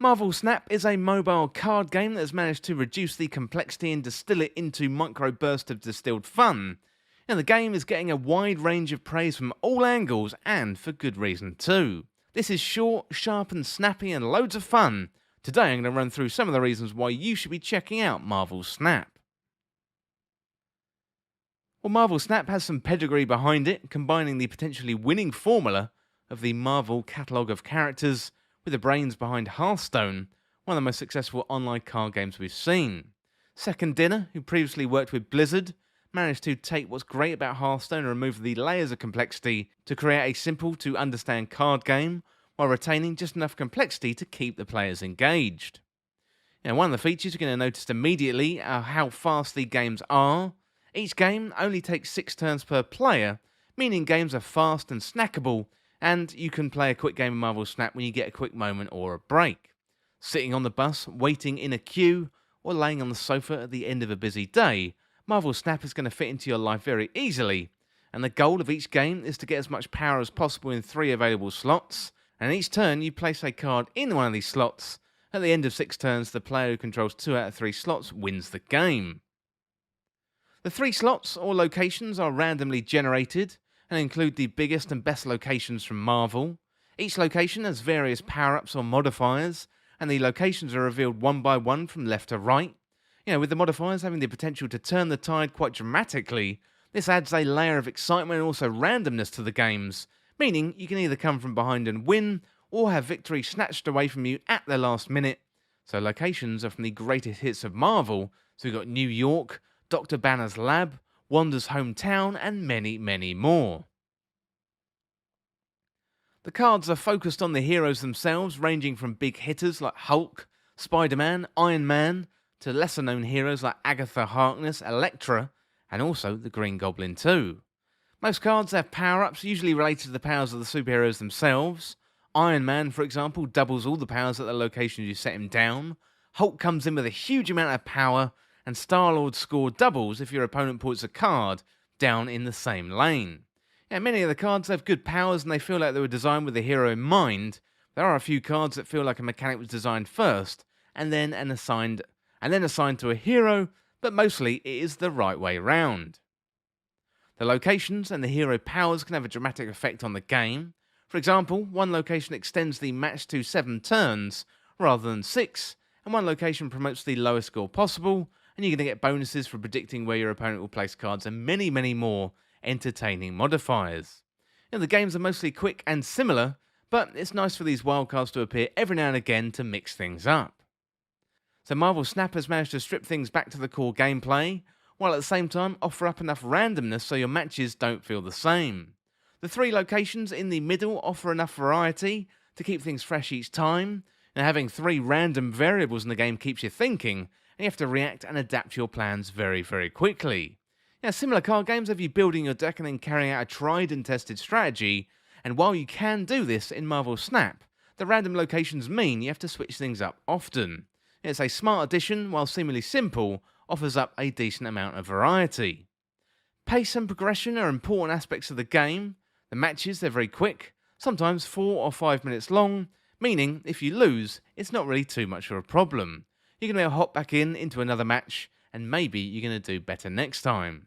Marvel Snap is a mobile card game that has managed to reduce the complexity and distill it into micro bursts of distilled fun. And the game is getting a wide range of praise from all angles, and for good reason too. This is short, sharp and snappy and loads of fun. Today I'm going to run through some of the reasons why you should be checking out Marvel Snap. Well, Marvel Snap has some pedigree behind it, combining the potentially winning formula of the Marvel catalogue of characters with the brains behind Hearthstone, one of the most successful online card games we've seen. Second Dinner, who previously worked with Blizzard, managed to take what's great about Hearthstone and remove the layers of complexity to create a simple to understand card game while retaining just enough complexity to keep the players engaged. Now, one of the features you're going to notice immediately are how fast the games are. Each game only takes 6 turns per player, meaning games are fast and snackable, and you can play a quick game of Marvel Snap when you get a quick moment or a break. Sitting on the bus, waiting in a queue, or laying on the sofa at the end of a busy day, Marvel Snap is going to fit into your life very easily, and the goal of each game is to get as much power as possible in 3 available slots, and each turn you place a card in one of these slots. At the end of 6 turns, the player who controls 2 out of 3 slots wins the game. The 3 slots or locations are randomly generated and include the biggest and best locations from Marvel. Each location has various power-ups or modifiers, and the locations are revealed one by one from left to right. With the modifiers having the potential to turn the tide quite dramatically, this adds a layer of excitement and also randomness to the games, meaning you can either come from behind and win, or have victory snatched away from you at the last minute. So locations are from the greatest hits of Marvel, so we've got New York, Dr. Banner's lab, Wanda's hometown, and many, many more. The cards are focused on the heroes themselves, ranging from big hitters like Hulk, Spider-Man, Iron Man, to lesser known heroes like Agatha Harkness, Elektra, and also the Green Goblin too. Most cards have power-ups, usually related to the powers of the superheroes themselves. Iron Man, for example, doubles all the powers at the location you set him down. Hulk comes in with a huge amount of power, and Star-Lord's score doubles if your opponent puts a card down in the same lane. Many of the cards have good powers and they feel like they were designed with the hero in mind. There are a few cards that feel like a mechanic was designed first, and then assigned to a hero, but mostly it is the right way round. The locations and the hero powers can have a dramatic effect on the game. For example, one location extends the match to 7 turns rather than 6, and one location promotes the lowest score possible, and you're going to get bonuses for predicting where your opponent will place cards and many, many more entertaining modifiers. The games are mostly quick and similar, but it's nice for these wildcards to appear every now and again to mix things up. So Marvel Snap has managed to strip things back to the core gameplay, while at the same time offer up enough randomness so your matches don't feel the same. The 3 locations in the middle offer enough variety to keep things fresh each time, and having 3 random variables in the game keeps you thinking, and you have to react and adapt your plans very, very quickly. Similar card games have you building your deck and then carrying out a tried and tested strategy, and while you can do this in Marvel Snap, the random locations mean you have to switch things up often. It's a smart addition, while seemingly simple, offers up a decent amount of variety. Pace and progression are important aspects of the game. The matches, they're very quick, sometimes 4 or 5 minutes long, meaning if you lose, it's not really too much of a problem. You're going to be able to hop back into another match, and maybe you're going to do better next time.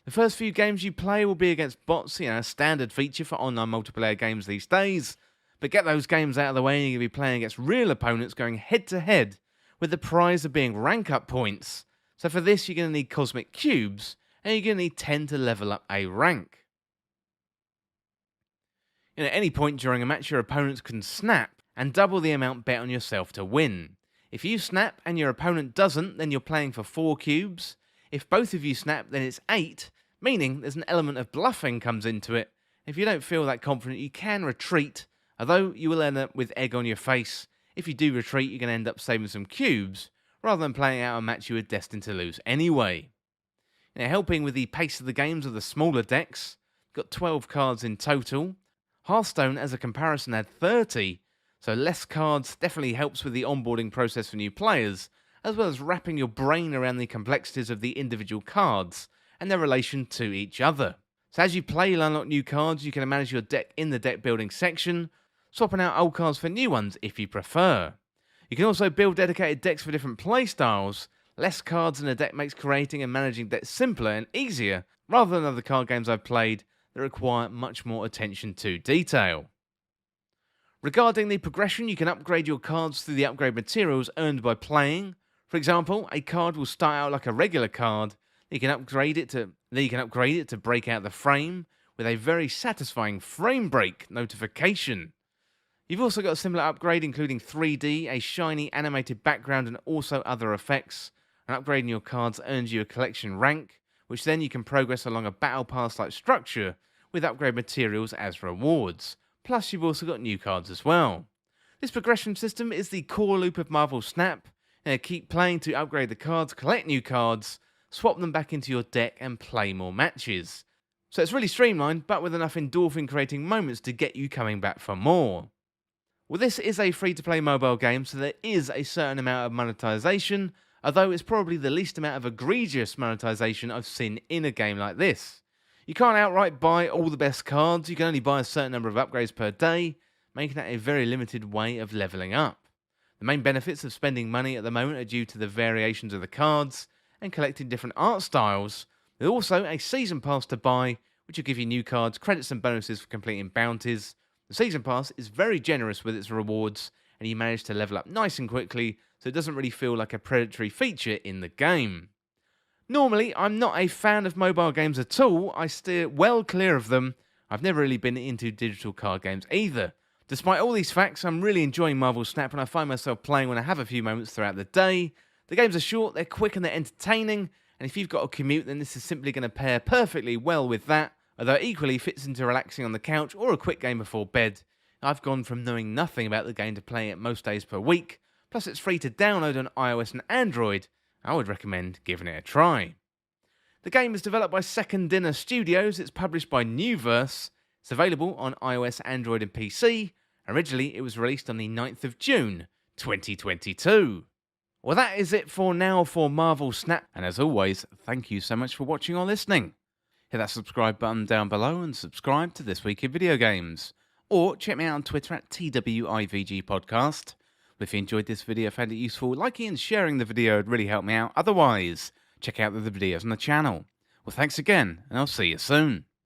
The first few games you play will be against bots, a standard feature for online multiplayer games these days, but get those games out of the way and you're going to be playing against real opponents going head to head, with the prize of being rank up points. So for this you're going to need cosmic cubes, and you're going to need 10 to level up a rank. At any point during a match your opponents can snap and double the amount bet on yourself to win. If you snap and your opponent doesn't, then you're playing for 4 cubes. If both of you snap, then it's 8, meaning there's an element of bluffing comes into it. If you don't feel that confident, you can retreat, although you will end up with egg on your face. If you do retreat, you're going to end up saving some cubes, rather than playing out a match you were destined to lose anyway. Helping with the pace of the games are the smaller decks. Got 12 cards in total. Hearthstone, as a comparison, had 30, so less cards definitely helps with the onboarding process for new players, as well as wrapping your brain around the complexities of the individual cards and their relation to each other. So as you play, you'll unlock new cards. You can manage your deck in the deck building section, swapping out old cards for new ones if you prefer. You can also build dedicated decks for different playstyles. Less cards in a deck makes creating and managing decks simpler and easier, rather than other card games I've played that require much more attention to detail. Regarding the progression, you can upgrade your cards through the upgrade materials earned by playing. For example, a card will start out like a regular card, then you can upgrade it to break out the frame with a very satisfying frame break notification. You've also got a similar upgrade including 3D, a shiny animated background and also other effects. And upgrading your cards earns you a collection rank, which then you can progress along a battle pass like structure with upgrade materials as rewards. Plus you've also got new cards as well. This progression system is the core loop of Marvel Snap. Keep playing to upgrade the cards, collect new cards, swap them back into your deck and play more matches. So it's really streamlined, but with enough endorphin creating moments to get you coming back for more. Well, this is a free-to-play mobile game, so there is a certain amount of monetization, although it's probably the least amount of egregious monetization I've seen in a game like this. You can't outright buy all the best cards, you can only buy a certain number of upgrades per day, making that a very limited way of leveling up. The main benefits of spending money at the moment are due to the variations of the cards and collecting different art styles. There's also a season pass to buy, which will give you new cards, credits and bonuses for completing bounties. The season pass is very generous with its rewards, and you manage to level up nice and quickly, so it doesn't really feel like a predatory feature in the game. Normally, I'm not a fan of mobile games at all, I steer well clear of them. I've never really been into digital card games either. Despite all these facts, I'm really enjoying Marvel Snap and I find myself playing when I have a few moments throughout the day. The games are short, they're quick and they're entertaining, and if you've got a commute then this is simply going to pair perfectly well with that, although it equally fits into relaxing on the couch or a quick game before bed. I've gone from knowing nothing about the game to playing it most days per week, plus it's free to download on iOS and Android. I would recommend giving it a try. The game is developed by Second Dinner Studios, it's published by Newverse, it's available on iOS, Android and PC. Originally it was released on the 9th of June 2022. Well, that is it for now for Marvel Snap, and as always, thank you so much for watching or listening. Hit that subscribe button down below and subscribe to This Week in Video Games. Or check me out on Twitter at TWIVG Podcast. If you enjoyed this video, found it useful, liking and sharing the video would really help me out. Otherwise, check out the other videos on the channel. Well, thanks again, and I'll see you soon.